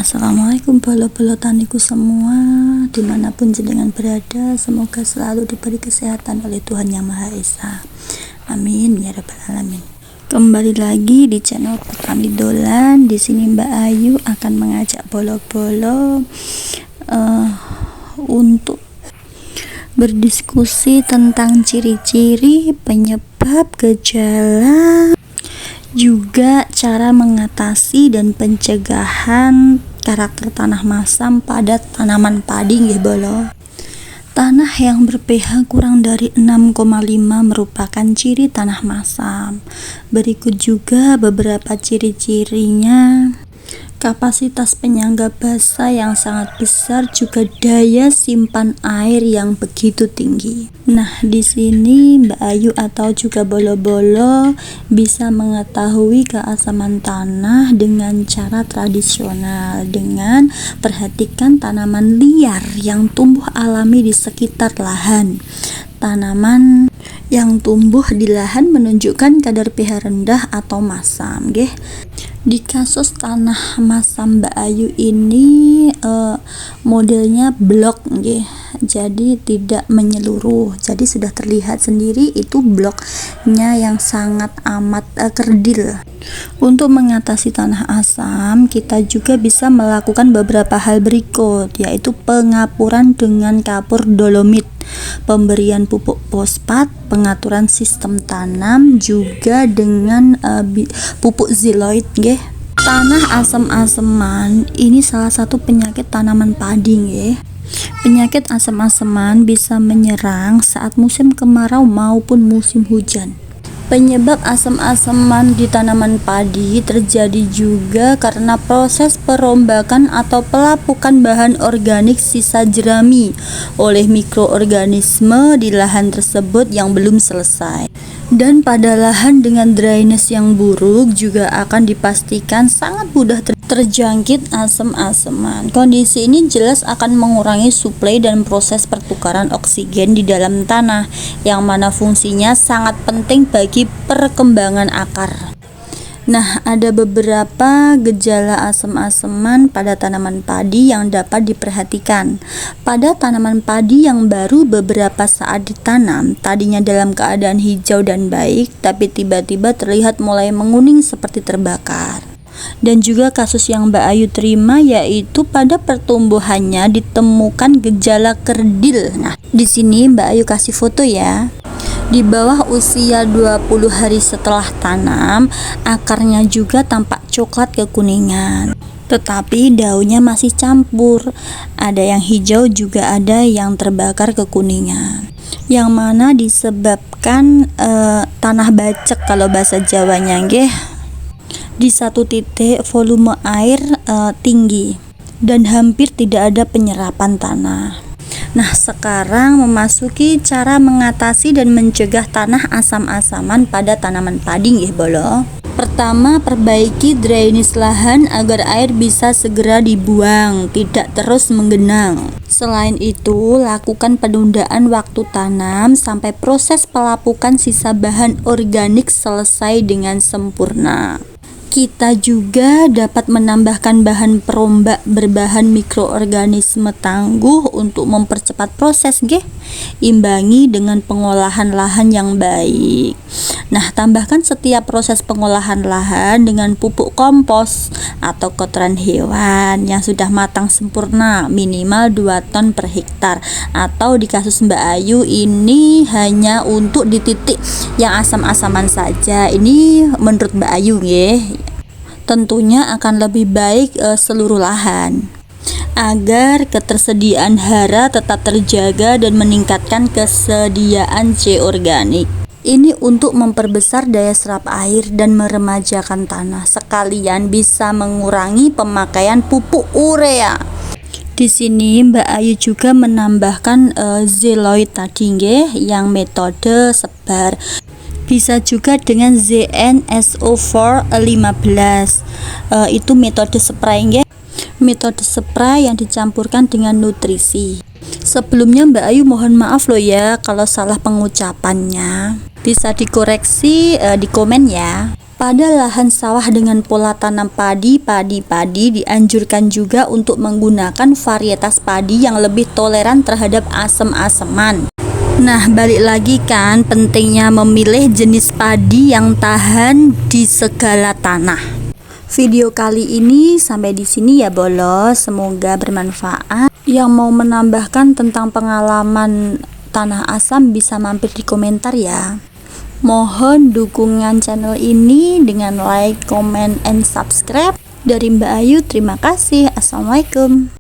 Assalamualaikum bolo-bolo taniku semua, dimanapun jenengan berada, semoga selalu diberi kesehatan oleh Tuhan Yang Maha Esa. Amin ya rabbal alamin. Kembali lagi di channel Petani Dolan. Di sini Mbak Ayu akan mengajak bolo-bolo untuk berdiskusi tentang ciri-ciri, penyebab, gejala, juga cara mengatasi dan pencegahan karakter tanah masam pada tanaman padi nggih bolo. Tanah yang ber-pH kurang dari 6,5 merupakan ciri tanah masam. Berikut juga beberapa ciri-cirinya. Kapasitas penyangga basa yang sangat besar, juga daya simpan air yang begitu tinggi. Nah, di sini Mbak Ayu atau juga bolo-bolo bisa mengetahui keasaman tanah dengan cara tradisional, dengan perhatikan tanaman liar yang tumbuh alami di sekitar lahan. Tanaman yang tumbuh di lahan menunjukkan kadar pH rendah atau masam, nggih. Di kasus tanah masam Mbak Ayu ini modelnya blok nggih. Jadi tidak menyeluruh. Jadi sudah terlihat sendiri itu bloknya yang sangat amat kerdil. Untuk mengatasi tanah asam, kita juga bisa melakukan beberapa hal berikut, yaitu pengapuran dengan kapur dolomit, pemberian pupuk fosfat, pengaturan sistem tanam, juga dengan pupuk xyloid nggih. Tanah asam-aseman ini salah satu penyakit tanaman padi nggih. Penyakit asam-aseman bisa menyerang saat musim kemarau maupun musim hujan. Penyebab asam-aseman di tanaman padi terjadi juga karena proses perombakan atau pelapukan bahan organik sisa jerami oleh mikroorganisme di lahan tersebut yang belum selesai. Dan pada lahan dengan drainase yang buruk juga akan dipastikan sangat mudah terjangkit asam-aseman. Kondisi ini jelas akan mengurangi suplai dan proses pertukaran oksigen di dalam tanah, yang mana fungsinya sangat penting bagi perkembangan akar. Nah, ada beberapa gejala asam-aseman pada tanaman padi yang dapat diperhatikan. Pada tanaman padi yang baru beberapa saat ditanam, tadinya dalam keadaan hijau dan baik, tapi tiba-tiba terlihat mulai menguning seperti terbakar. Dan juga kasus yang Mbak Ayu terima, yaitu pada pertumbuhannya ditemukan gejala kerdil. Nah, di sini Mbak Ayu kasih foto ya. Di bawah usia 20 hari setelah tanam, akarnya juga tampak coklat kekuningan, tetapi daunnya masih campur. Ada yang hijau, juga ada yang terbakar kekuningan, yang mana disebabkan tanah bacek kalau bahasa Jawanya nggih. Di satu titik volume air tinggi dan hampir tidak ada penyerapan tanah. Nah, sekarang memasuki cara mengatasi dan mencegah tanah asam-asaman pada tanaman padi nggih bolo. Pertama, perbaiki drainase lahan agar air bisa segera dibuang, tidak terus menggenang. Selain itu, lakukan penundaan waktu tanam sampai proses pelapukan sisa bahan organik selesai dengan sempurna. Kita juga dapat menambahkan bahan perombak berbahan mikroorganisme tangguh untuk mempercepat proses nggih. Imbangi dengan pengolahan lahan yang baik. Nah, tambahkan setiap proses pengolahan lahan dengan pupuk kompos atau kotoran hewan yang sudah matang sempurna, minimal 2 ton per hektar. Atau di kasus Mbak Ayu ini hanya untuk di titik yang asam-asaman saja. Ini menurut Mbak Ayu nggih. Tentunya akan lebih baik seluruh lahan, agar ketersediaan hara tetap terjaga dan meningkatkan kesediaan C organik. Ini untuk memperbesar daya serap air dan meremajakan tanah, sekalian bisa mengurangi pemakaian pupuk urea. Di sini Mbak Ayu juga menambahkan xyloid tadi nggih, yang metode sebar. Bisa juga dengan ZnSO4-15. Itu metode spray nggih. Metode spray yang dicampurkan dengan nutrisi. Sebelumnya Mbak Ayu mohon maaf loh ya kalau salah pengucapannya. Bisa dikoreksi di komen ya. Pada lahan sawah dengan pola tanam padi dianjurkan juga untuk menggunakan varietas padi yang lebih toleran terhadap asam-asaman. Nah, balik lagi kan pentingnya memilih jenis padi yang tahan di segala tanah. Video kali ini sampai di sini ya bolos, semoga bermanfaat. Yang mau menambahkan tentang pengalaman tanah asam bisa mampir di komentar ya. Mohon dukungan channel ini dengan like, comment, and subscribe. Dari Mbak Ayu, terima kasih. Assalamualaikum.